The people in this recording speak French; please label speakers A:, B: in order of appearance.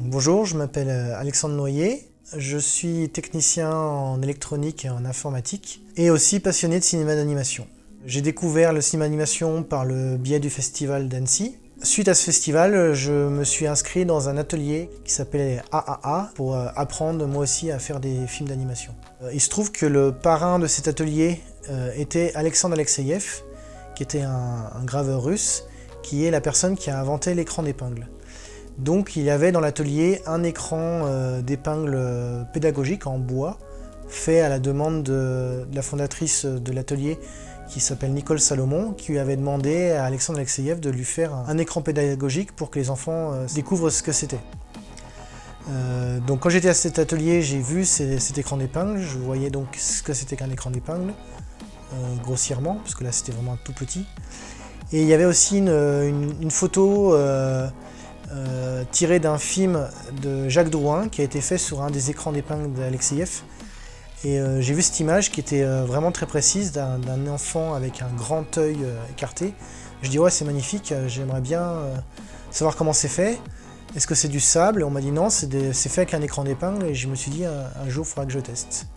A: Bonjour, je m'appelle Alexandre Noyer, je suis technicien en électronique et en informatique et aussi passionné de cinéma d'animation. J'ai découvert le cinéma d'animation par le biais du festival d'Annecy. Suite à ce festival, je me suis inscrit dans un atelier qui s'appelait AAA pour apprendre moi aussi à faire des films d'animation. Il se trouve que le parrain de cet atelier était Alexandre Alexeïev, qui était un graveur russe, qui est la personne qui a inventé l'écran d'épingle. Donc il y avait dans l'atelier un écran d'épingle pédagogique en bois, fait à la demande de la fondatrice de l'atelier qui s'appelle Nicole Salomon, qui lui avait demandé à Alexandre Alexeïev de lui faire un écran pédagogique pour que les enfants découvrent ce que c'était. Donc quand j'étais à cet atelier, j'ai vu cet écran d'épingle, je voyais donc ce que c'était qu'un écran d'épingle, grossièrement, parce que là c'était vraiment tout petit. Et il y avait aussi une photo tirée d'un film de Jacques Drouin qui a été fait sur un des écrans d'épingle d'Alexeïev. Et j'ai vu cette image qui était vraiment très précise d'un enfant avec un grand œil écarté. Je dis ouais, c'est magnifique, j'aimerais bien savoir comment c'est fait. Est-ce que c'est du sable? Et on m'a dit non, c'est fait avec un écran d'épingle, et je me suis dit un jour il faudra que je teste.